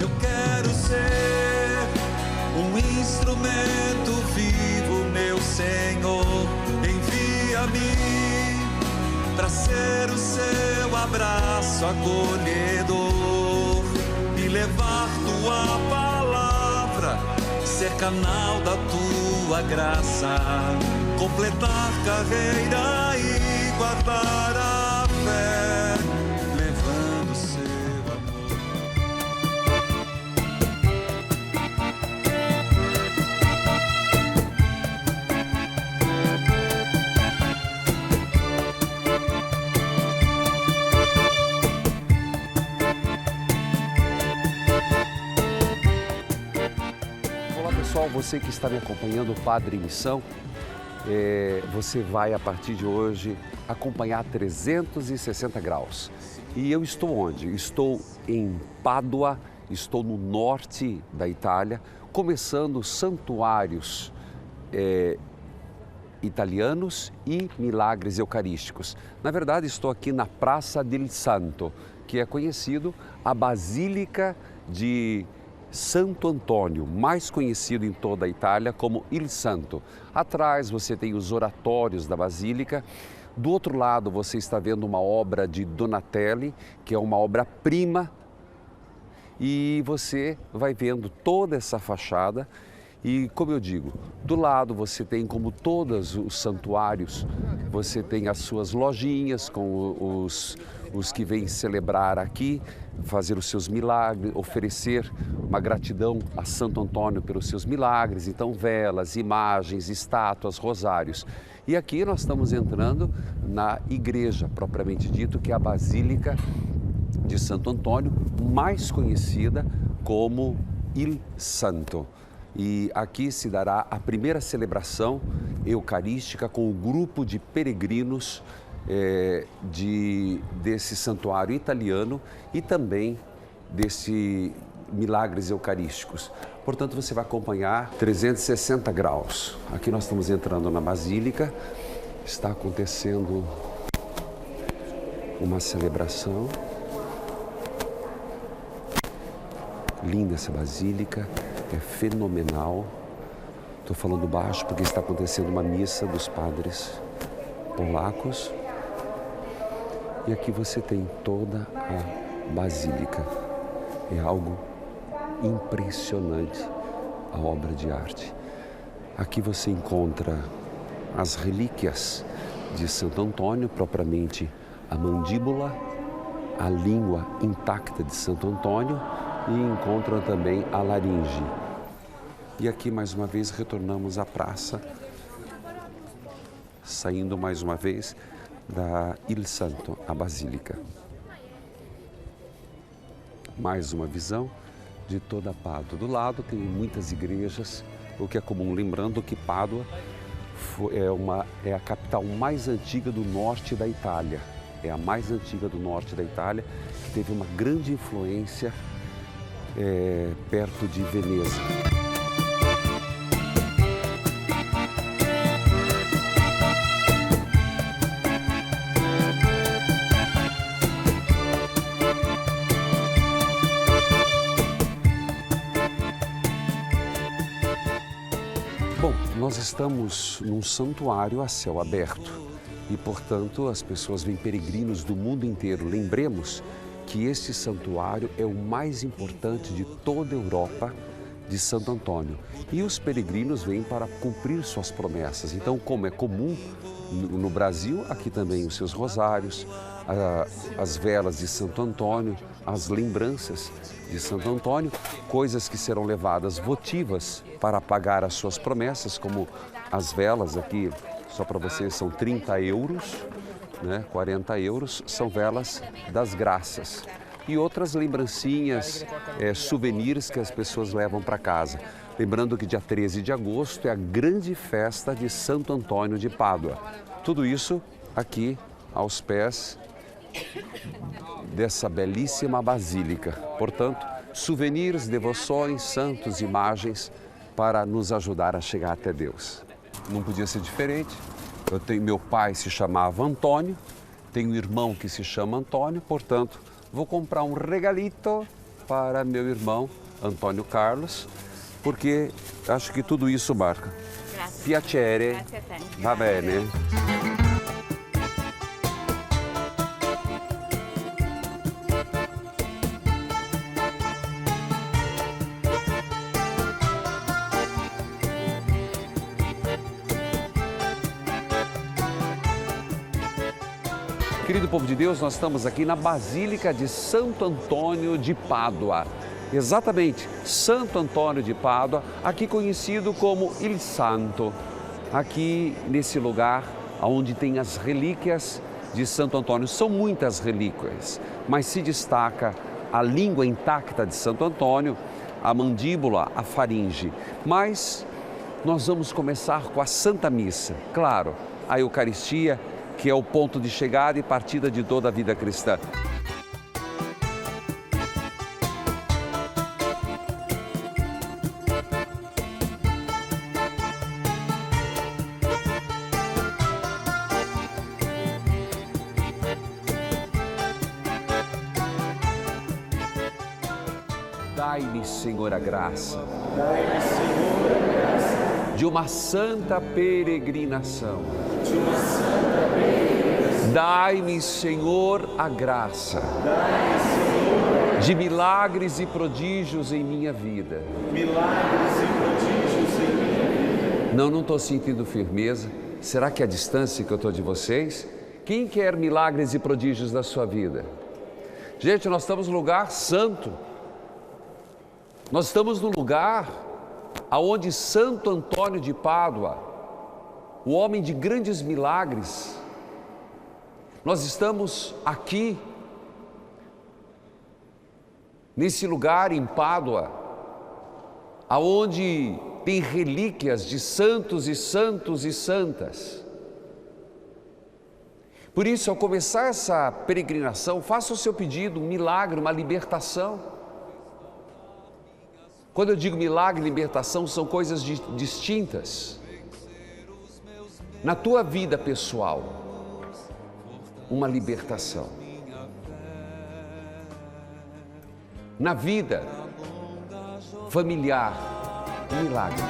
Eu quero ser um instrumento vivo, meu Senhor. Envia-me para ser o seu abraço acolhedor e levar tua palavra, ser canal da tua graça, completar carreira e guardar a fé, levando seu amor. Olá pessoal, você que está me acompanhando, o Padre em Missão, você vai a partir de hoje acompanhar 360 graus. E eu estou onde? Estou em Pádua, estou no norte da Itália, começando santuários italianos e milagres eucarísticos. Na verdade, estou aqui na Praça del Santo, que é conhecido a Basílica de Santo Antônio, mais conhecido em toda a Itália como Il Santo. Atrás você tem os oratórios da Basílica. Do outro lado você está vendo uma obra de Donatelli, que é uma obra-prima. E você vai vendo toda essa fachada. E como eu digo, do lado você tem, como todos os santuários, você tem as suas lojinhas com os que vêm celebrar aqui, fazer os seus milagres, oferecer uma gratidão a Santo Antônio pelos seus milagres. Então, velas, imagens, estátuas, rosários. E aqui nós estamos entrando na igreja, propriamente dito, que é a Basílica de Santo Antônio, mais conhecida como Il Santo. E aqui se dará a primeira celebração eucarística com o grupo de peregrinos desse santuário italiano e também desse milagres eucarísticos. Portanto, você vai acompanhar 360 graus. Aqui nós estamos entrando na Basílica, está acontecendo uma celebração. Linda essa Basílica, é fenomenal. Estou falando baixo porque está acontecendo uma missa dos padres polacos. E aqui você tem toda a Basílica. É algo impressionante, a obra de arte. Aqui você encontra as relíquias de Santo Antônio, propriamente a mandíbula, a língua intacta de Santo Antônio, e encontram também a laringe. E aqui mais uma vez retornamos à praça, saindo mais uma vez da Il Santo, a Basílica. Mais uma visão de toda Pádua. Do lado tem muitas igrejas, o que é comum, lembrando que Pádua é a capital mais antiga do norte da Itália. É a mais antiga do norte da Itália, que teve uma grande influência perto de Veneza. Bom, nós estamos num santuário a céu aberto e, portanto, as pessoas vêm, peregrinos do mundo inteiro. Lembremos que este santuário é o mais importante de toda a Europa de Santo Antônio. E os peregrinos vêm para cumprir suas promessas. Então, como é comum no Brasil, aqui também os seus rosários, as velas de Santo Antônio, as lembranças de Santo Antônio, coisas que serão levadas votivas para pagar as suas promessas, como as velas aqui, só para vocês, são 30 euros. 40 euros, são velas das graças. E outras lembrancinhas, souvenirs que as pessoas levam para casa. Lembrando que dia 13 de agosto é a grande festa de Santo Antônio de Pádua. Tudo isso aqui aos pés dessa belíssima basílica. Portanto, souvenirs, devoções, santos, imagens para nos ajudar a chegar até Deus. Não podia ser diferente. Meu pai se chamava Antônio, tenho um irmão que se chama Antônio, portanto, vou comprar um regalito para meu irmão Antônio Carlos, porque acho que tudo isso marca. Grazie. Piacere. Grazie a te. Va bene. Querido povo de Deus, nós estamos aqui na Basílica de Santo Antônio de Pádua. Exatamente, Santo Antônio de Pádua, aqui conhecido como Il Santo. Aqui nesse lugar onde tem as relíquias de Santo Antônio. São muitas relíquias, mas se destaca a língua intacta de Santo Antônio, a mandíbula, a faringe. Mas nós vamos começar com a Santa Missa. Claro, a Eucaristia, que é o ponto de chegada e partida de toda a vida cristã. Dai-me, Senhor, a graça. Dai-me, Senhor, a graça de uma santa peregrinação. de uma santa peregrinação. Dai-me, Senhor, a graça Dai-me, Senhor, de milagres e prodígios em minha vida. milagres e prodígios em minha vida. Não estou sentindo firmeza. Será que é a distância que eu estou de vocês? Quem quer milagres e prodígios da sua vida? Gente, nós estamos no lugar santo. Nós estamos no lugar aonde Santo Antônio de Pádua, o homem de grandes milagres, nós estamos aqui, nesse lugar em Pádua, aonde tem relíquias de santos e santos e santas. Por isso, ao começar essa peregrinação, faça o seu pedido, um milagre, uma libertação. Quando eu digo milagre e libertação, são coisas distintas. Na tua vida pessoal, uma libertação. Na vida familiar, um milagre.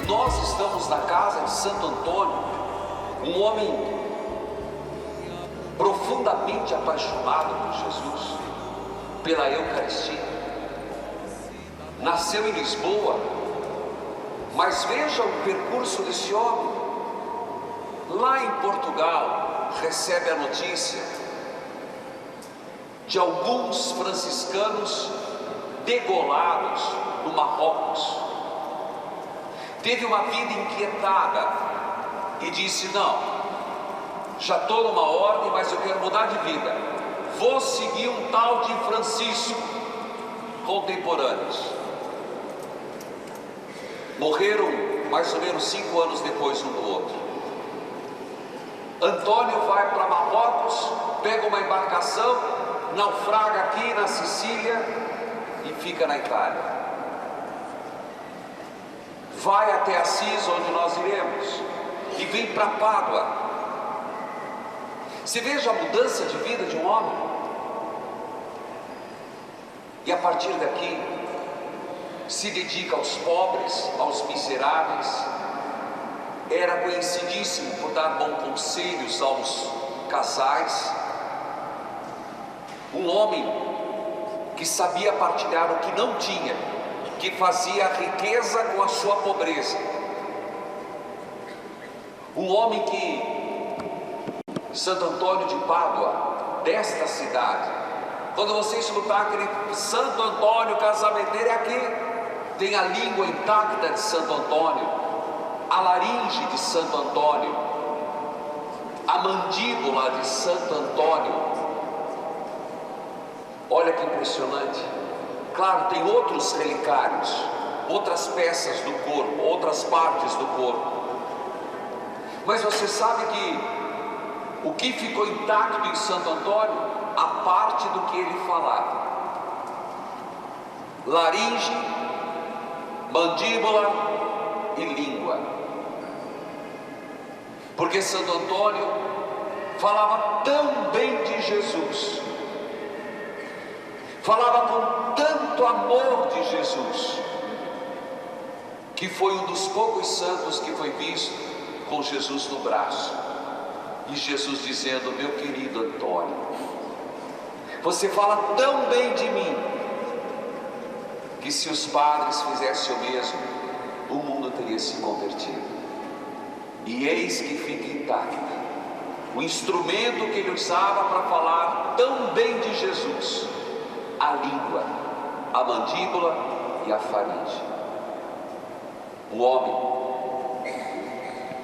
Nós estamos na casa de Santo Antônio, um homem profundamente apaixonado por Jesus, pela Eucaristia. Nasceu em Lisboa, mas veja o percurso desse homem. Lá em Portugal, recebe a notícia de alguns franciscanos degolados no Marrocos. Teve uma vida inquietada e disse: não, já estou numa ordem, mas eu quero mudar de vida. Vou seguir um tal de Francisco. Contemporâneos. Morreram mais ou menos 5 anos depois um do outro. Antônio vai para Marrocos, pega uma embarcação, naufraga aqui na Sicília e fica na Itália. Vai até Assis, onde nós iremos, e vem para Pádua. Você veja a mudança de vida de um homem. E a partir daqui, se dedica aos pobres, aos miseráveis. Era conhecidíssimo por dar bons conselhos aos casais. Um homem que sabia partilhar o que não tinha, que fazia a riqueza com a sua pobreza. Um homem que, Santo Antônio de Pádua, desta cidade, quando você escutar aquele Santo Antônio casamenteiro, é aqui. Tem a língua intacta de Santo Antônio, a laringe de Santo Antônio, a mandíbula de Santo Antônio. Olha que impressionante. Claro, tem outros relicários, outras peças do corpo, outras partes do corpo. Mas você sabe que o que ficou intacto em Santo Antônio? A parte do que ele falava. Laringe, mandíbula e língua. Porque Santo Antônio falava tão bem de Jesus, falava com tanto amor de Jesus, que foi um dos poucos santos que foi visto com Jesus no braço, e Jesus dizendo: meu querido Antônio, você fala tão bem de mim, que se os padres fizessem o mesmo, o mundo teria se convertido. E eis que fica intacto o instrumento que ele usava para falar tão bem de Jesus: a língua, a mandíbula e a faringe. O homem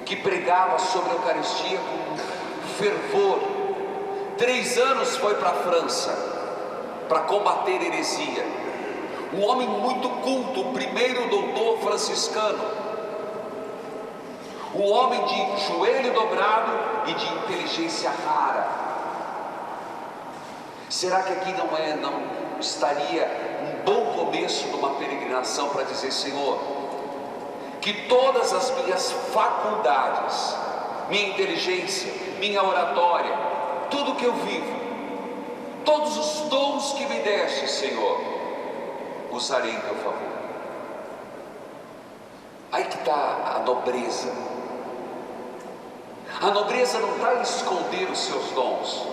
que pregava sobre a Eucaristia com fervor. 3 anos foi para a França para combater heresia. Um homem muito culto, o primeiro doutor franciscano. Um homem de joelho dobrado e de inteligência rara. Será que aqui não estaria um bom começo de uma peregrinação para dizer: Senhor, que todas as minhas faculdades, minha inteligência, minha oratória, tudo que eu vivo, todos os dons que me deste, Senhor, usarei em teu favor. Aí que está a nobreza. A nobreza não está em esconder os seus dons.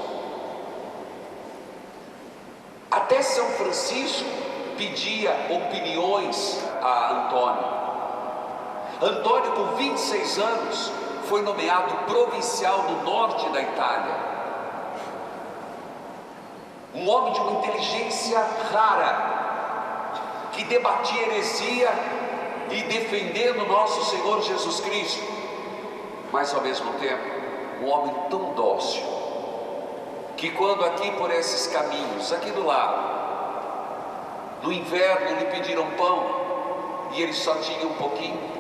Até São Francisco pedia opiniões a Antônio. Antônio, com 26 anos, foi nomeado provincial no norte da Itália. Um homem de uma inteligência rara, que debatia heresia e defendendo nosso Senhor Jesus Cristo, mas ao mesmo tempo um homem tão dócil, que quando aqui por esses caminhos, aqui do lado, no inverno lhe pediram pão e ele só tinha um pouquinho,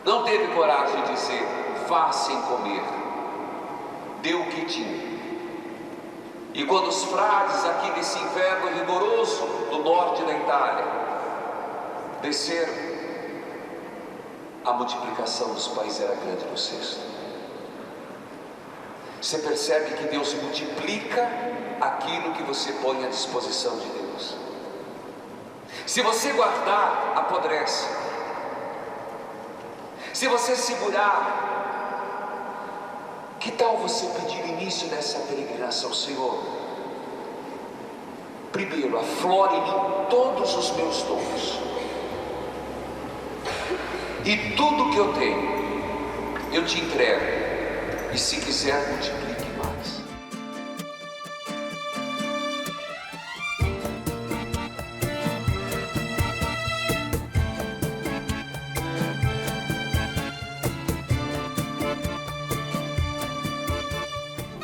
não teve coragem de dizer: vá sem comer, deu o que tinha. E quando os frades aqui desse inverno rigoroso do norte da Itália desceram, a multiplicação dos pães era grande no cesto. Você percebe que Deus multiplica aquilo que você põe à disposição de Deus. Se você guardar, apodrece. Se você segurar, que tal você pedir o início dessa peregrinação: Senhor, primeiro, aflore em mim todos os meus dons, e tudo que eu tenho, eu te entrego, e se quiser, multiplique mais.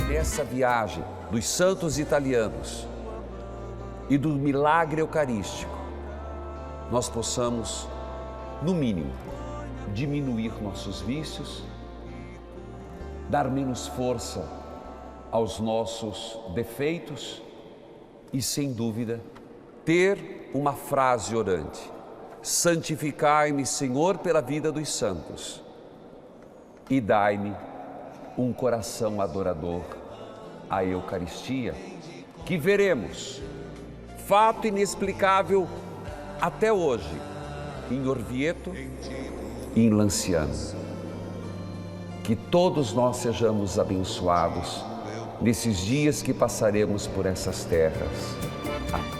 Nessa viagem dos santos italianos e do milagre eucarístico, nós possamos, no mínimo, diminuir nossos vícios, dar menos força aos nossos defeitos e, sem dúvida, ter uma frase orante: santificai-me, Senhor, pela vida dos santos, e dai-me um coração adorador à Eucaristia, que veremos, fato inexplicável até hoje, em Orvieto e em Lanciano. Que todos nós sejamos abençoados nesses dias que passaremos por essas terras. Amém.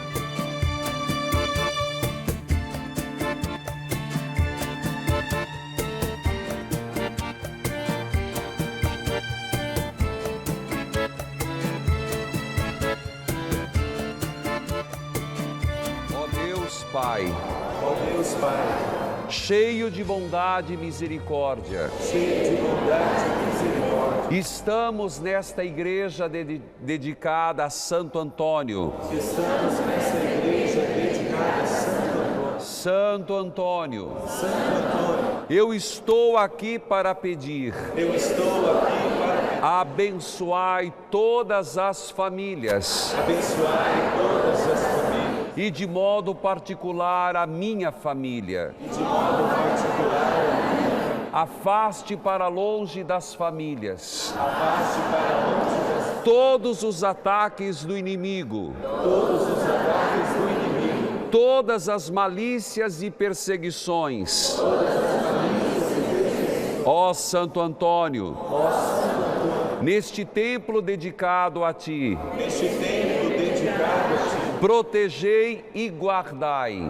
Pai, Ó Deus Pai, cheio de bondade e misericórdia, cheio de bondade e misericórdia, estamos nesta igreja dedicada a Santo Antônio. estamos nessa igreja dedicada a Santo Antônio. Santo Antônio, Santo Antônio, eu estou aqui para pedir, eu estou aqui para abençoai todas as famílias, abençoar todas as famílias, e de modo particular a minha família. Afaste para longe das famílias todos os ataques do inimigo, todas as malícias e perseguições. Ó Santo Antônio, neste templo dedicado a ti, protegei e guardai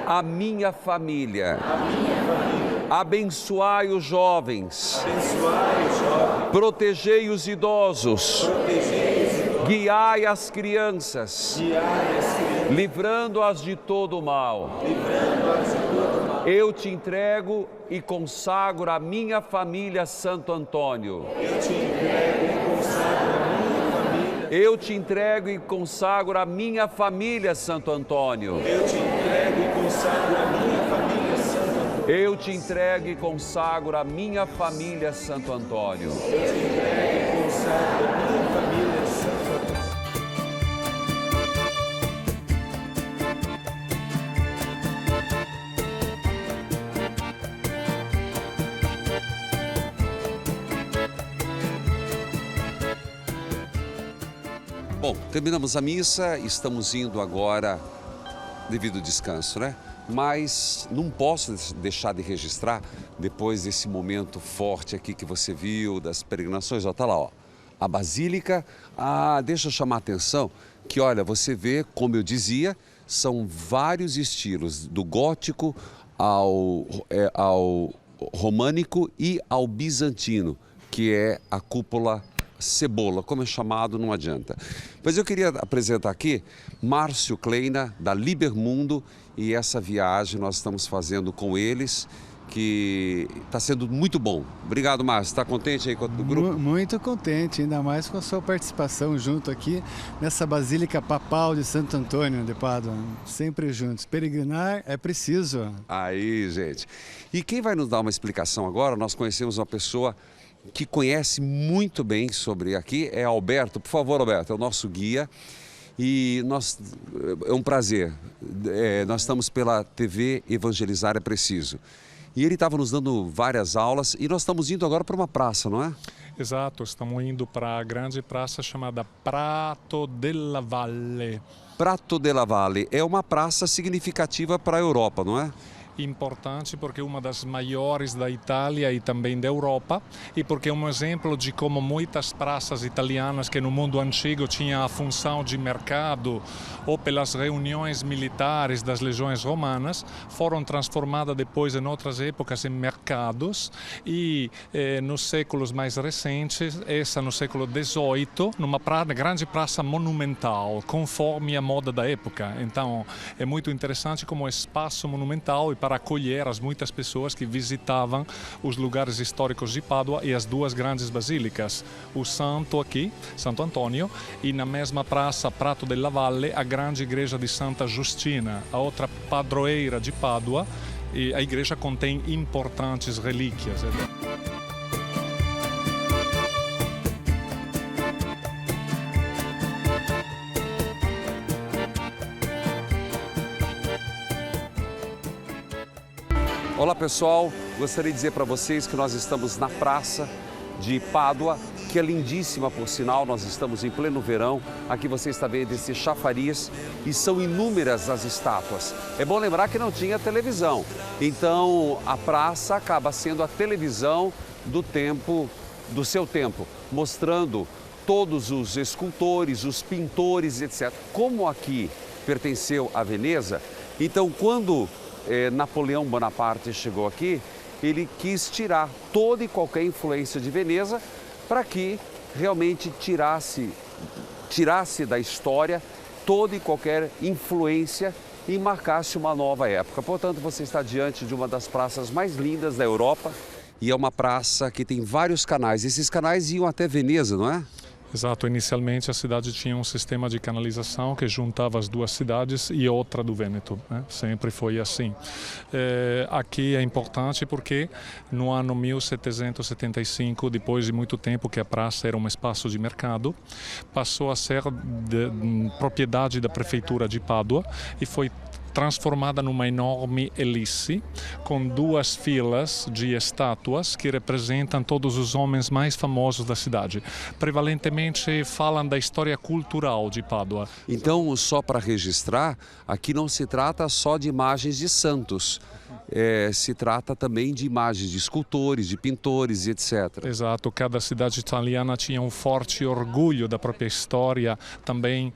a minha família. Abençoai os jovens. Protegei os idosos. Guiai as crianças. Livrando-as de todo o mal. Eu te entrego e consagro a minha família, Santo Antônio. Eu te entrego e consagro a minha família, Santo Antônio. Eu te entrego e consagro a minha família, Santo Antônio. Bom, terminamos a missa, estamos indo agora devido ao descanso, né? Mas não posso deixar de registrar, depois desse momento forte aqui que você viu, das peregrinações, ó, tá lá, ó, a Basílica. Deixa eu chamar a atenção que, olha, você vê, como eu dizia, são vários estilos, do gótico ao românico e ao bizantino, que é a cúpula cebola, como é chamado, não adianta. Mas eu queria apresentar aqui Márcio Kleina, da Libermundo, e essa viagem nós estamos fazendo com eles, que está sendo muito bom. Obrigado, Márcio. Está contente aí com o grupo? Muito contente, ainda mais com a sua participação junto aqui nessa Basílica Papal de Santo Antônio de Pádua. Sempre juntos. Peregrinar é preciso. Aí, gente. E quem vai nos dar uma explicação agora, nós conhecemos uma pessoa que conhece muito bem sobre aqui, é Alberto. Por favor, Alberto, é o nosso guia. E é um prazer. Nós estamos pela TV Evangelizar é Preciso. E ele estava nos dando várias aulas e nós estamos indo agora para uma praça, não é? Exato, estamos indo para a grande praça chamada Prato della Valle. Prato della Valle é uma praça significativa para a Europa, não é? Importante porque é uma das maiores da Itália e também da Europa, e porque é um exemplo de como muitas praças italianas que no mundo antigo tinham a função de mercado ou pelas reuniões militares das legiões romanas, foram transformadas depois em outras épocas em mercados, e nos séculos mais recentes, essa no século XVIII, numa grande praça monumental, conforme a moda da época. Então é muito interessante como espaço monumental e para acolher as muitas pessoas que visitavam os lugares históricos de Pádua e as duas grandes basílicas, o Santo aqui, Santo Antônio, e na mesma praça, Prato della Valle, a grande igreja de Santa Justina, a outra padroeira de Pádua, e a igreja contém importantes relíquias. Olá pessoal, gostaria de dizer para vocês que nós estamos na praça de Pádua, que é lindíssima por sinal, nós estamos em pleno verão, aqui você está vendo esse chafariz e são inúmeras as estátuas. É bom lembrar que não tinha televisão, então a praça acaba sendo a televisão do seu tempo, mostrando todos os escultores, os pintores, etc. Como aqui pertenceu a Veneza, então quando Napoleão Bonaparte chegou aqui, ele quis tirar toda e qualquer influência de Veneza para que realmente tirasse da história toda e qualquer influência e marcasse uma nova época. Portanto, você está diante de uma das praças mais lindas da Europa e é uma praça que tem vários canais. Esses canais iam até Veneza, não é? Exato, inicialmente a cidade tinha um sistema de canalização que juntava as duas cidades e outra do Vêneto, né? Sempre foi assim. Aqui é importante porque no ano 1775, depois de muito tempo que a praça era um espaço de mercado, passou a ser propriedade da prefeitura de Pádua e foi transformada numa enorme elipse com duas filas de estátuas que representam todos os homens mais famosos da cidade. Prevalentemente falam da história cultural de Pádua. Então, só para registrar, aqui não se trata só de imagens de santos. Se trata também de imagens de escultores, de pintores, etc. Exato, cada cidade italiana tinha um forte orgulho da própria história, também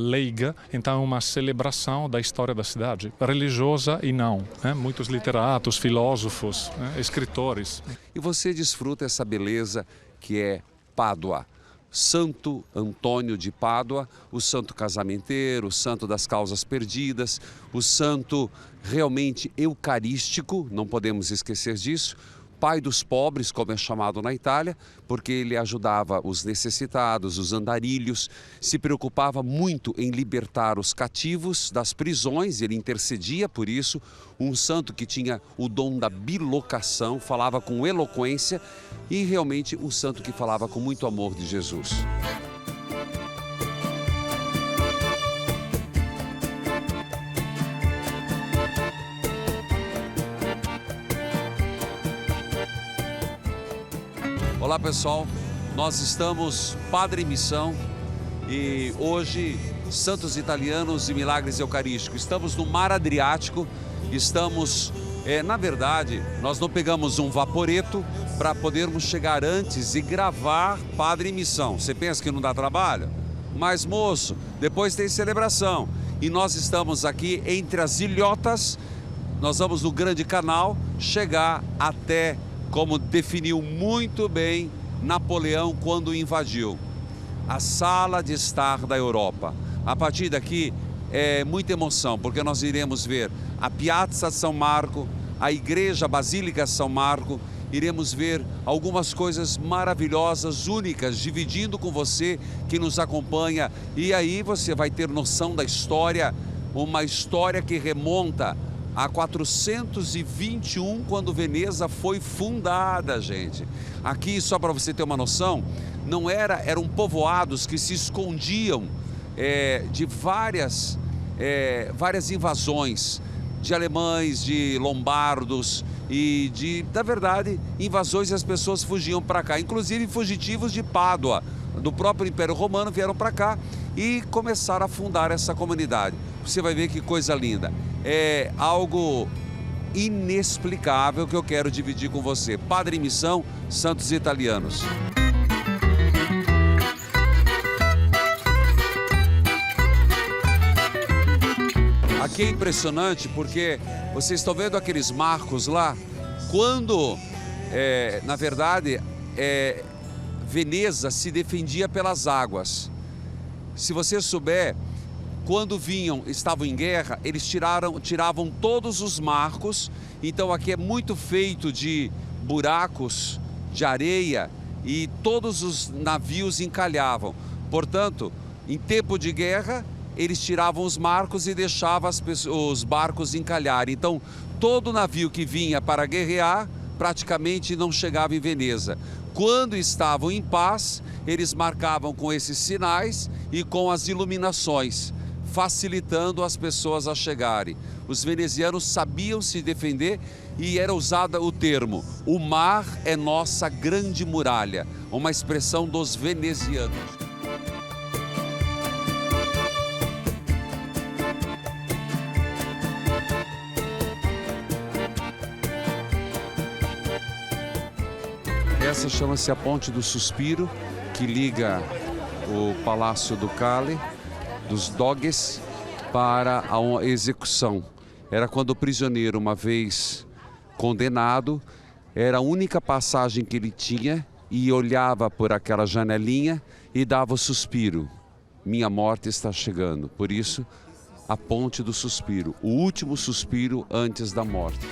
leiga, então uma celebração da história da cidade, religiosa e não. Muitos literatos, filósofos, escritores. E você desfruta essa beleza que é Pádua. Santo Antônio de Pádua, o santo casamenteiro, o santo das causas perdidas, o santo realmente eucarístico, não podemos esquecer disso, pai dos pobres, como é chamado na Itália, porque ele ajudava os necessitados, os andarilhos, se preocupava muito em libertar os cativos das prisões, ele intercedia por isso, um santo que tinha o dom da bilocação, falava com eloquência e realmente um santo que falava com muito amor de Jesus. Olá pessoal, nós estamos Padre Missão e hoje Santos Italianos e Milagres Eucarísticos. Estamos no Mar Adriático, estamos, na verdade, nós não pegamos um vaporeto para podermos chegar antes e gravar Padre Missão. Você pensa que não dá trabalho? Mas moço, depois tem celebração e nós estamos aqui entre as ilhotas, nós vamos no Grande Canal chegar até, como definiu muito bem Napoleão quando invadiu, a sala de estar da Europa. A partir daqui é muita emoção, porque nós iremos ver a Piazza São Marco, a Igreja Basílica São Marco, iremos ver algumas coisas maravilhosas, únicas, dividindo com você que nos acompanha. E aí você vai ter noção da história, uma história que remonta a 421, quando Veneza foi fundada, gente. Aqui, só para você ter uma noção, eram povoados que se escondiam de várias invasões, de alemães, de lombardos e na verdade, invasões e as pessoas fugiam para cá. Inclusive fugitivos de Pádua, do próprio Império Romano, vieram para cá e começaram a fundar essa comunidade. Você vai ver que coisa linda. É algo inexplicável que eu quero dividir com você. Padre Missão, Santos Italianos. Aqui é impressionante porque vocês estão vendo aqueles marcos lá, quando, na verdade, Veneza se defendia pelas águas. Se você souber, quando estavam em guerra, eles tiravam todos os marcos. Então aqui é muito feito de buracos, de areia, e todos os navios encalhavam. Portanto, em tempo de guerra, eles tiravam os marcos e deixavam os barcos encalharem. Então, todo navio que vinha para guerrear, praticamente não chegava em Veneza. Quando estavam em paz, eles marcavam com esses sinais e com as iluminações, facilitando as pessoas a chegarem. Os venezianos sabiam se defender e era usado o termo: o mar é nossa grande muralha, uma expressão dos venezianos. Essa chama-se a Ponte do Suspiro, que liga o Palácio Ducale dos Doges para a execução. Era quando o prisioneiro, uma vez condenado, era a única passagem que ele tinha e olhava por aquela janelinha e dava o suspiro: minha morte está chegando. Por isso, a Ponte do Suspiro, o último suspiro antes da morte.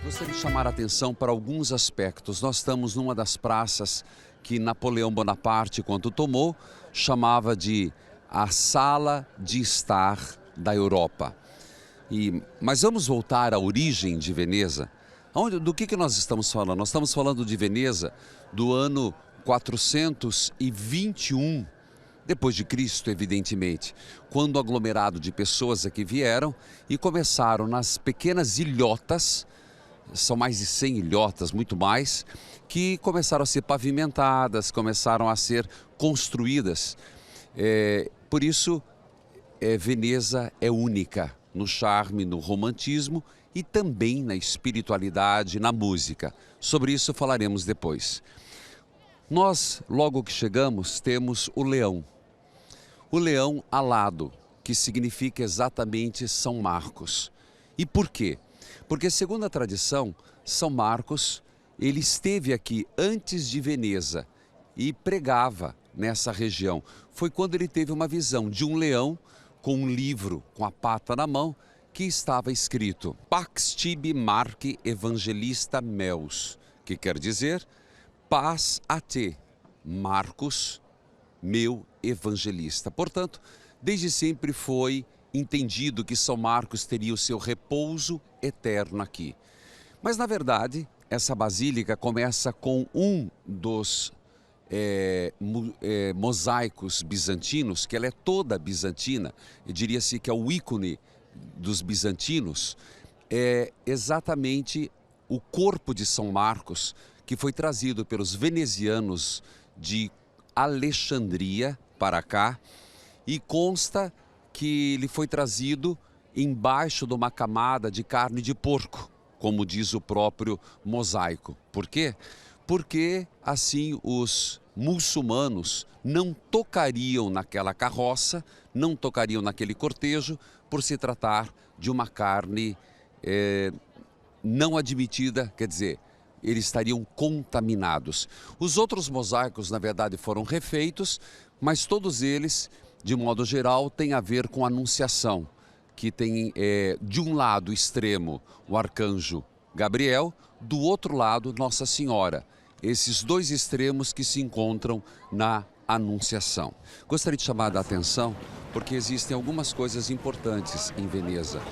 Gostaria de chamar a atenção para alguns aspectos. Nós estamos numa das praças que Napoleão Bonaparte, quando tomou, chamava de a sala de estar da Europa. Mas vamos voltar à origem de Veneza. Do que nós estamos falando? Nós estamos falando de Veneza do ano 421 depois de Cristo, evidentemente, quando o aglomerado de pessoas aqui vieram e começaram nas pequenas ilhotas, são mais de 100 ilhotas, muito mais, que começaram a ser pavimentadas, começaram a ser construídas. Por isso, Veneza é única no charme, no romantismo e também na espiritualidade, na música. Sobre isso falaremos depois. Nós, logo que chegamos, temos o leão. O leão alado, que significa exatamente São Marcos. E por quê? Porque, segundo a tradição, São Marcos, ele esteve aqui antes de Veneza e pregava nessa região. Foi quando ele teve uma visão de um leão com um livro, com a pata na mão, que estava escrito Pax tibi Marci Evangelista meus, que quer dizer paz a te, Marcos, meu evangelista. Portanto, desde sempre foi entendido que São Marcos teria o seu repouso eterno aqui. Mas, na verdade, essa basílica começa com um dos mosaicos bizantinos, que ela é toda bizantina, e diria-se que é o ícone dos bizantinos, é exatamente o corpo de São Marcos, que foi trazido pelos venezianos de Alexandria para cá, e consta que ele foi trazido embaixo de uma camada de carne de porco, como diz o próprio mosaico. Por quê? Porque assim os muçulmanos não tocariam naquela carroça, não tocariam naquele cortejo, por se tratar de uma carne não admitida, quer dizer, eles estariam contaminados. Os outros mosaicos, na verdade, foram refeitos, mas todos eles, de modo geral, têm a ver com a Anunciação, que tem, de um lado extremo, o arcanjo Gabriel, do outro lado, Nossa Senhora. Esses dois extremos que se encontram na Anunciação. Gostaria de chamar a atenção porque existem algumas coisas importantes em Veneza.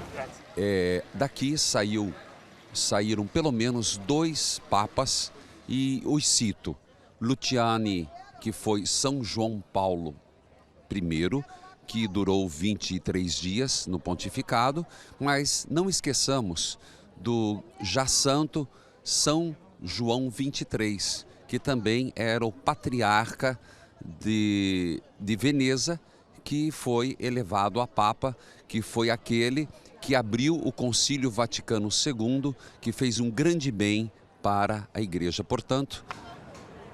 Daqui saíram pelo menos 2 papas e os cito. Luciani, que foi São João Paulo I, que durou 23 dias no pontificado, mas não esqueçamos do já santo São João 23, que também era o patriarca de Veneza, que foi elevado a Papa, que foi aquele que abriu o Concílio Vaticano II, que fez um grande bem para a Igreja. Portanto,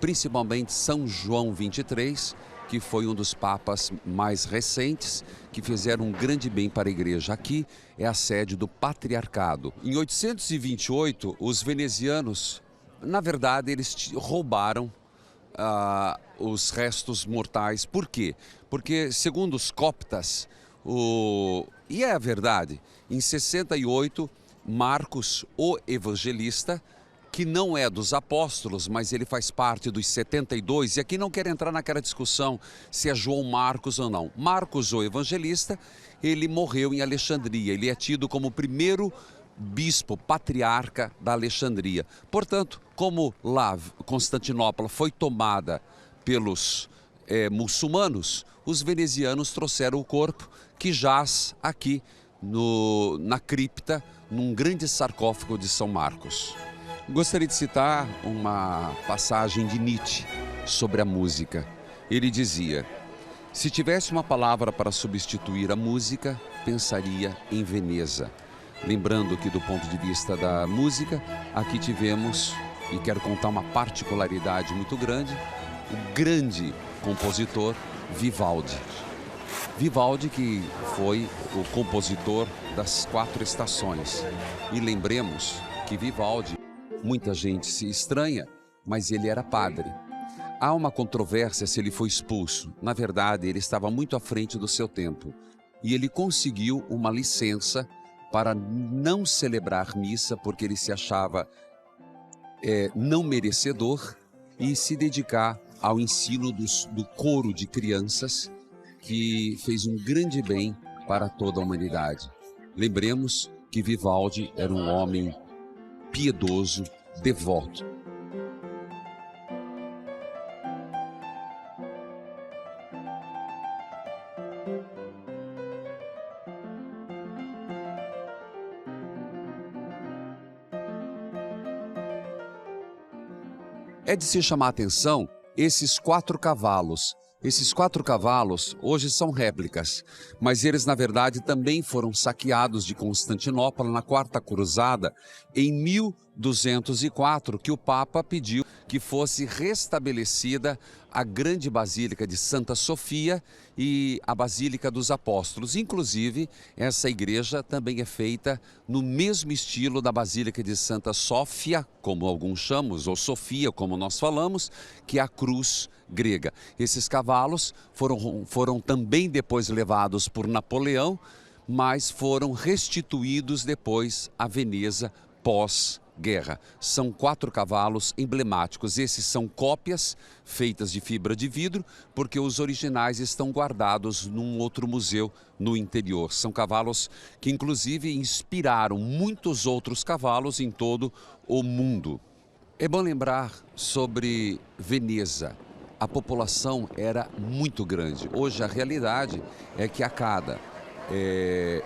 principalmente São João 23, que foi um dos papas mais recentes, que fizeram um grande bem para a Igreja. Aqui é a sede do Patriarcado. Em 828, os venezianos, na verdade, eles roubaram os restos mortais. Por quê? Porque, segundo os coptas, e é a verdade, em 68, Marcos, o evangelista, que não é dos apóstolos, mas ele faz parte dos 72, e aqui não quero entrar naquela discussão se é João Marcos ou não. Marcos, o evangelista, ele morreu em Alexandria, ele é tido como o primeiro bispo, patriarca da Alexandria. Portanto, como lá Constantinopla foi tomada pelos muçulmanos, os venezianos trouxeram o corpo que jaz aqui na cripta, num grande sarcófago de São Marcos. Gostaria de citar uma passagem de Nietzsche sobre a música. Ele dizia: se tivesse uma palavra para substituir a música, pensaria em Veneza. Lembrando que, do ponto de vista da música, aqui tivemos, e quero contar uma particularidade muito grande, o grande compositor Vivaldi. Vivaldi, que foi o compositor das 4 estações. E lembremos que Vivaldi, muita gente se estranha, mas ele era padre. Há uma controvérsia se ele foi expulso. Na verdade, ele estava muito à frente do seu tempo. E ele conseguiu uma licença para não celebrar missa, porque ele se achava não merecedor, e se dedicar ao ensino do coro de crianças, que fez um grande bem para toda a humanidade. Lembremos que Vivaldi era um homem piedoso, devoto. É de se chamar a atenção esses 4 cavalos. Esses 4 cavalos hoje são réplicas, mas eles na verdade também foram saqueados de Constantinopla na Quarta Cruzada em 1204, que o Papa pediu que fosse restabelecida a grande Basílica de Santa Sofia e a Basílica dos Apóstolos. Inclusive, essa igreja também é feita no mesmo estilo da Basílica de Santa Sófia, como alguns chamam, ou Sofia, como nós falamos, que é a cruz grega. Esses cavalos foram também depois levados por Napoleão, mas foram restituídos depois a Veneza pós-guerra. São 4 cavalos emblemáticos. Esses são cópias feitas de fibra de vidro, porque os originais estão guardados num outro museu no interior. São cavalos que inclusive inspiraram muitos outros cavalos em todo o mundo. É bom lembrar sobre Veneza. A população era muito grande. Hoje a realidade é que a cada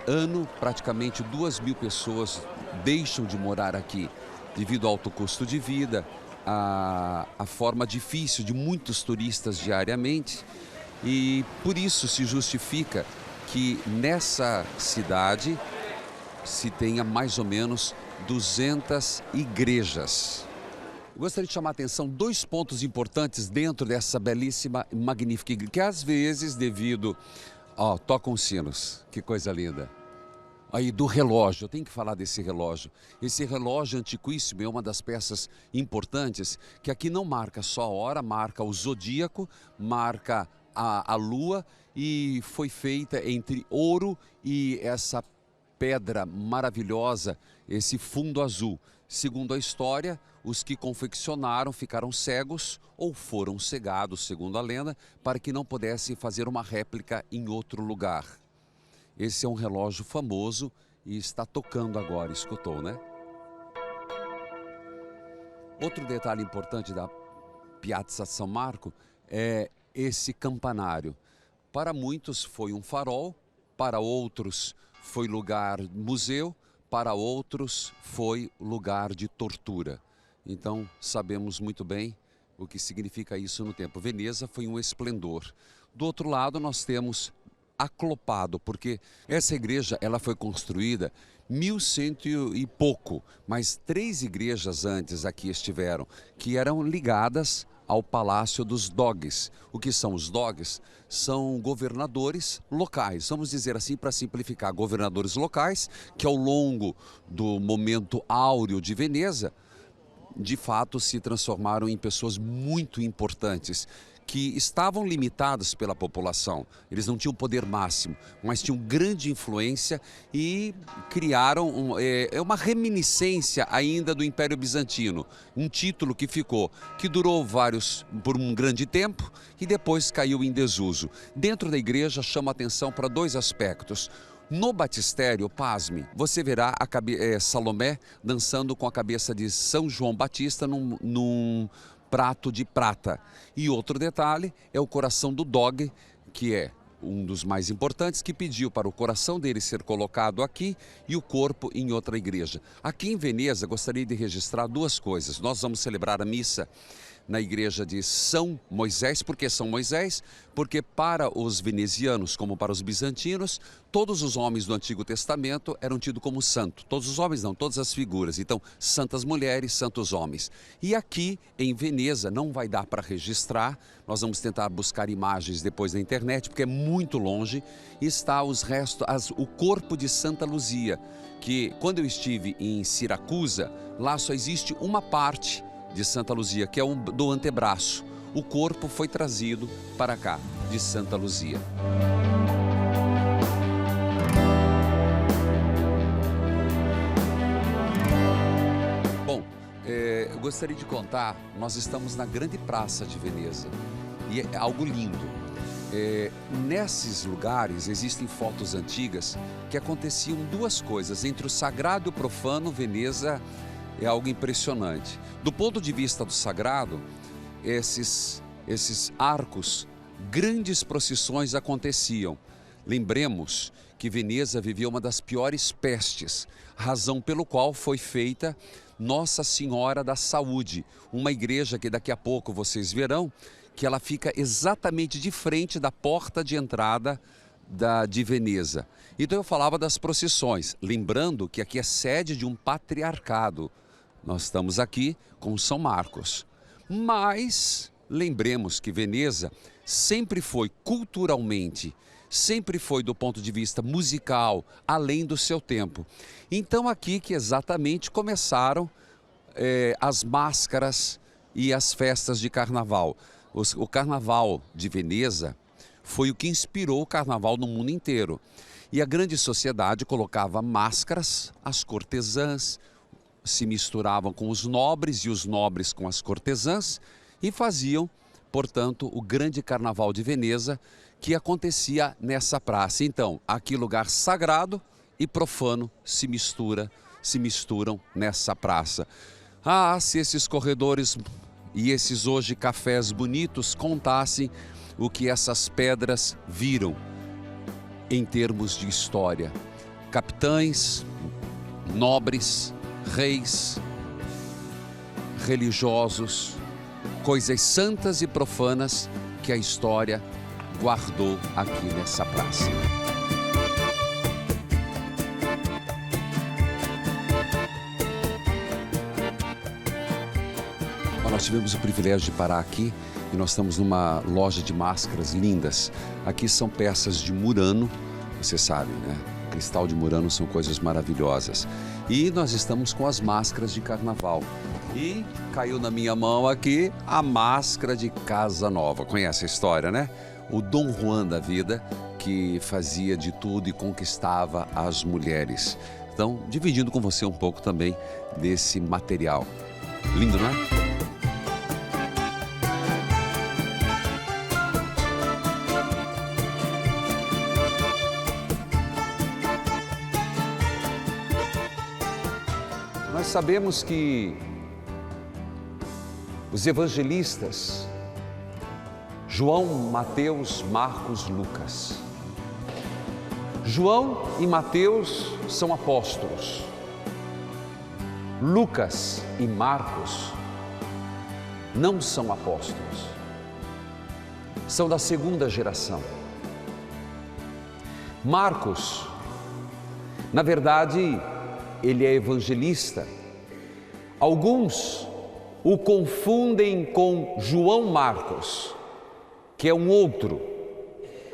ano praticamente 2.000 pessoas deixam de morar aqui devido ao alto custo de vida, a forma difícil de muitos turistas diariamente, e por isso se justifica que nessa cidade se tenha mais ou menos 200 igrejas. Eu gostaria de chamar a atenção 2 pontos importantes dentro dessa belíssima e magnífica igreja, que às vezes devido... tocam os sinos, que coisa linda. Aí do relógio, eu tenho que falar desse relógio. Esse relógio antiquíssimo é uma das peças importantes, que aqui não marca só a hora, marca o zodíaco, marca a lua, e foi feita entre ouro e essa pedra maravilhosa, esse fundo azul. Segundo a história, os que confeccionaram ficaram cegos ou foram cegados, segundo a lenda, para que não pudessem fazer uma réplica em outro lugar. Esse é um relógio famoso e está tocando agora, escutou, né? Outro detalhe importante da Piazza São Marco é esse campanário. Para muitos foi um farol, para outros foi lugar museu, para outros foi lugar de tortura. Então sabemos muito bem o que significa isso no tempo. Veneza foi um esplendor. Do outro lado nós temos Aclopado, porque essa igreja ela foi construída 1100 e pouco, mas 3 igrejas antes aqui estiveram, que eram ligadas ao Palácio dos Doges. O que são os Doges? São governadores locais, vamos dizer assim para simplificar, governadores locais que ao longo do momento áureo de Veneza, de fato se transformaram em pessoas muito importantes, que estavam limitados pela população. Eles não tinham poder máximo, mas tinham grande influência e criaram uma reminiscência ainda do Império Bizantino. Um título que ficou, que durou por um grande tempo e depois caiu em desuso. Dentro da igreja chama atenção para 2 aspectos. No batistério, pasme, você verá Salomé dançando com a cabeça de São João Batista num prato de prata. E outro detalhe é o coração do doge, que é um dos mais importantes, que pediu para o coração dele ser colocado aqui e o corpo em outra igreja. Aqui em Veneza, gostaria de registrar 2 coisas. Nós vamos celebrar a missa na igreja de São Moisés. Por que São Moisés? Porque para os venezianos, como para os bizantinos, todos os homens do Antigo Testamento eram tidos como santo. Todos os homens não, todas as figuras. Então, santas mulheres, santos homens. E aqui em Veneza não vai dar para registrar, nós vamos tentar buscar imagens depois na internet, porque é muito longe, está o corpo de Santa Luzia, que quando eu estive em Siracusa, lá só existe uma parte de Santa Luzia, que é do antebraço. O corpo foi trazido para cá, de Santa Luzia. Eu gostaria de contar, nós estamos na grande praça de Veneza e é algo lindo. Nesses lugares existem fotos antigas que aconteciam duas coisas. Entre o sagrado e o profano, Veneza é algo impressionante. Do ponto de vista do sagrado, esses arcos, grandes procissões aconteciam. Lembremos que Veneza vivia uma das piores pestes, razão pelo qual foi feita Nossa Senhora da Saúde, uma igreja que daqui a pouco vocês verão, que ela fica exatamente de frente da porta de entrada de Veneza. Então eu falava das procissões, lembrando que aqui é sede de um patriarcado. Nós estamos aqui com São Marcos. Mas lembremos que Veneza sempre foi culturalmente, sempre foi do ponto de vista musical, além do seu tempo. Então aqui que exatamente começaram as máscaras e as festas de carnaval. O carnaval de Veneza foi o que inspirou o carnaval no mundo inteiro. E a grande sociedade colocava máscaras, as cortesãs se misturavam com os nobres e os nobres com as cortesãs e faziam, portanto, o grande carnaval de Veneza que acontecia nessa praça. Então, aqui lugar sagrado e profano se misturam nessa praça. Ah, se esses corredores e esses hoje cafés bonitos contassem o que essas pedras viram em termos de história. Capitães, nobres, reis, religiosos, coisas santas e profanas que a história guardou aqui nessa praça. Nós tivemos o privilégio de parar aqui e nós estamos numa loja de máscaras lindas. Aqui são peças de Murano, você sabe, né? Cristal de Murano são coisas maravilhosas. E nós estamos com as máscaras de carnaval. E caiu na minha mão aqui a máscara de Casanova. Conhece a história, né? O Dom Juan da vida, que fazia de tudo e conquistava as mulheres. Então, dividindo com você um pouco também desse material. Lindo, não é? Nós sabemos que os evangelistas, João, Mateus, Marcos, Lucas. João e Mateus são apóstolos. Lucas e Marcos não são apóstolos. São da segunda geração. Marcos, na verdade, ele é evangelista. Alguns o confundem com João Marcos, que é um outro.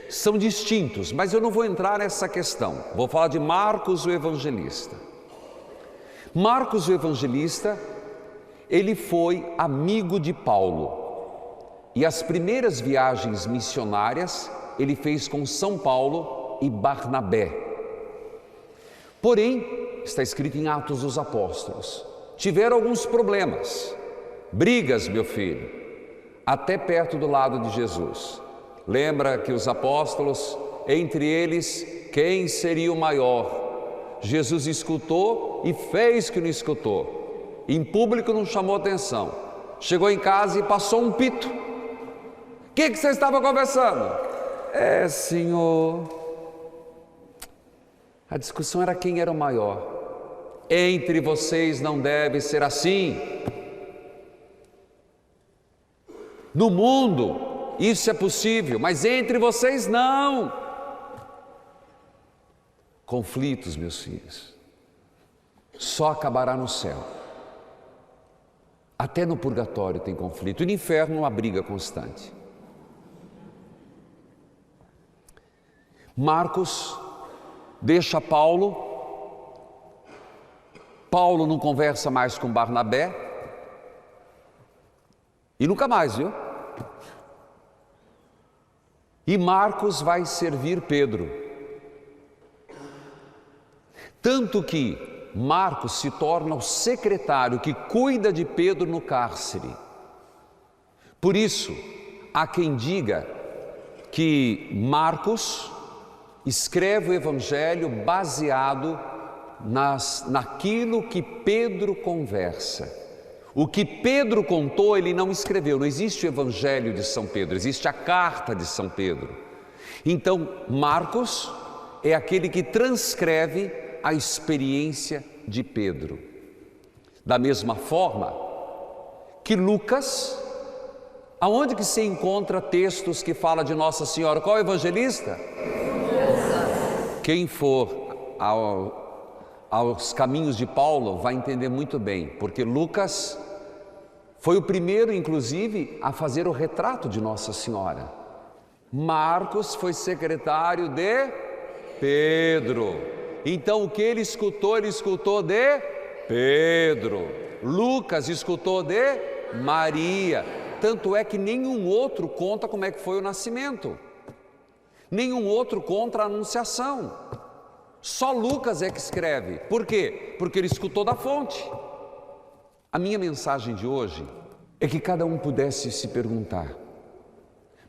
São distintos, mas eu não vou entrar nessa questão. Vou falar de Marcos, o evangelista. Marcos, o evangelista, ele foi amigo de Paulo. E as primeiras viagens missionárias ele fez com São Paulo e Barnabé. Porém, está escrito em Atos dos Apóstolos, tiveram alguns problemas, brigas, meu filho, até perto do lado de Jesus. Lembra que os apóstolos, entre eles, quem seria o maior? Jesus escutou e fez que não escutou. Em público não chamou atenção. Chegou em casa e passou um pito. O que você estava conversando? Senhor, a discussão era quem era o maior. Entre vocês não deve ser assim. No mundo isso é possível, mas entre vocês não. Conflitos, meus filhos, só acabará no céu. Até no purgatório tem conflito, e no inferno uma briga constante. Marcos deixa Paulo não conversa mais com Barnabé, e nunca mais, viu? E Marcos vai servir Pedro. Tanto que Marcos se torna o secretário que cuida de Pedro no cárcere. Por isso, há quem diga que Marcos escreve o Evangelho baseado naquilo que Pedro conversa. O que Pedro contou, ele não escreveu. Não existe o Evangelho de São Pedro, existe a carta de São Pedro. Então, Marcos é aquele que transcreve a experiência de Pedro. Da mesma forma que Lucas, aonde que se encontra textos que falam de Nossa Senhora? Qual é o evangelista? Quem for aos caminhos de Paulo vai entender muito bem, porque Lucas foi o primeiro, inclusive, a fazer o retrato de Nossa Senhora. Marcos foi secretário de Pedro. Então o que ele escutou de Pedro. Lucas escutou de Maria. Tanto é que nenhum outro conta como é que foi o nascimento. Nenhum outro conta a anunciação. Só Lucas é que escreve. Por quê? Porque ele escutou da fonte. A minha mensagem de hoje é que cada um pudesse se perguntar: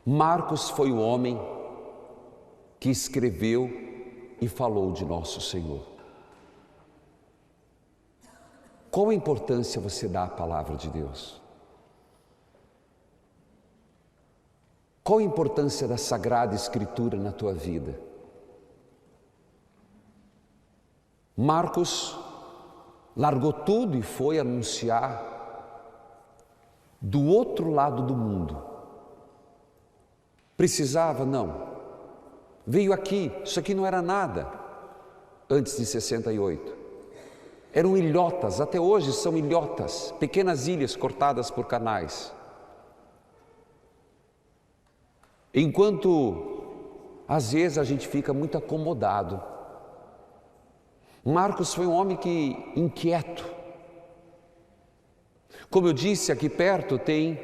Marcos foi o homem que escreveu e falou de nosso Senhor. Qual a importância você dá à palavra de Deus? Qual a importância da Sagrada Escritura na tua vida? Marcos largou tudo e foi anunciar do outro lado do mundo. Precisava? Não. Veio aqui, isso aqui não era nada antes de 68. Eram ilhotas, até hoje são ilhotas, pequenas ilhas cortadas por canais. Enquanto às vezes a gente fica muito acomodado. Marcos foi um homem inquieto. Como eu disse, aqui perto tem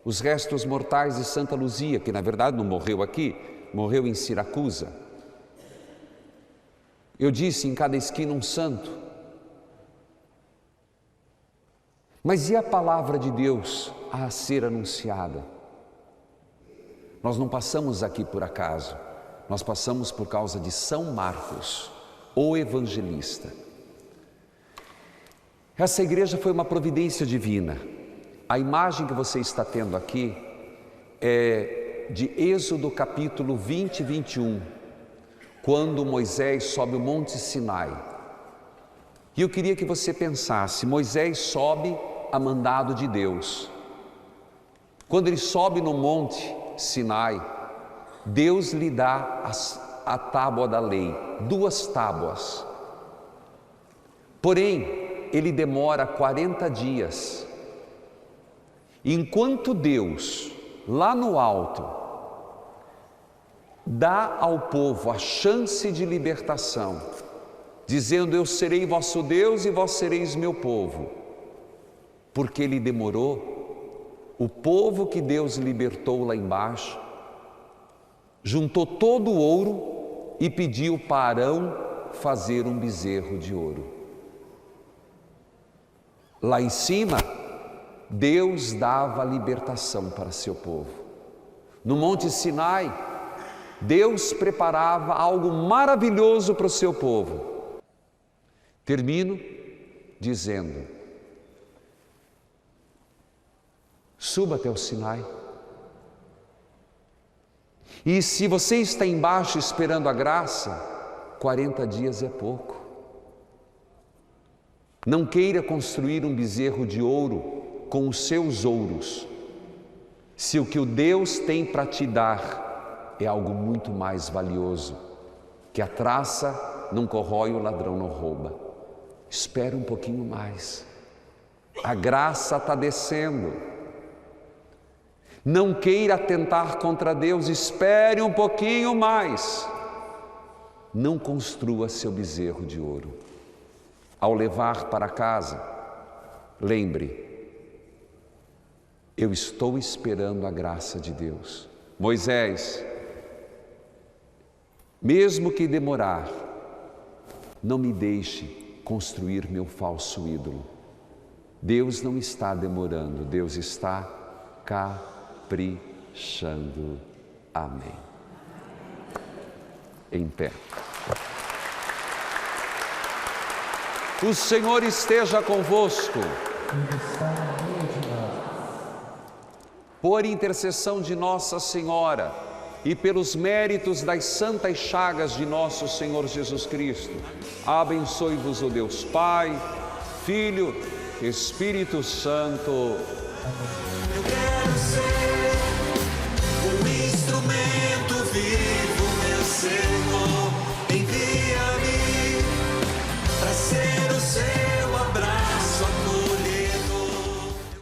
os restos mortais de Santa Luzia, que na verdade não morreu aqui, morreu em Siracusa. Eu disse, em cada esquina um santo. Mas e a palavra de Deus a ser anunciada? Nós não passamos aqui por acaso, nós passamos por causa de São Marcos, o evangelista. Essa igreja foi uma providência divina. A imagem que você está tendo aqui é de Êxodo capítulo 20 e 21, quando Moisés sobe o Monte Sinai. E eu queria que você pensasse, Moisés sobe a mandado de Deus. Quando ele sobe no Monte Sinai, Deus lhe dá a tábua da lei, 2 tábuas. Porém, ele demora 40 dias. Enquanto Deus, lá no alto, dá ao povo a chance de libertação, dizendo: eu serei vosso Deus e vós sereis meu povo. Porque ele demorou, o povo que Deus libertou lá embaixo, juntou todo o ouro e pediu para Arão fazer um bezerro de ouro. Lá em cima, Deus dava a libertação para seu povo. No Monte Sinai, Deus preparava algo maravilhoso para o seu povo. Termino dizendo: suba até o Sinai. E se você está embaixo esperando a graça, 40 dias é pouco. Não queira construir um bezerro de ouro com os seus ouros, se o que o Deus tem para te dar é algo muito mais valioso, que a traça não corrói, o ladrão não rouba. Espere um pouquinho mais. A graça está descendo. Não queira atentar contra Deus, espere um pouquinho mais. Não construa seu bezerro de ouro. Ao levar para casa, lembre: eu estou esperando a graça de Deus. Moisés, mesmo que demorar, não me deixe construir meu falso ídolo. Deus não está demorando, Deus está caprichando. Amém. Em pé. O Senhor esteja convosco. Por intercessão de Nossa Senhora e pelos méritos das santas chagas de nosso Senhor Jesus Cristo, abençoe-vos o Deus Pai, Filho, Espírito Santo. Eu quero ser um instrumento vivo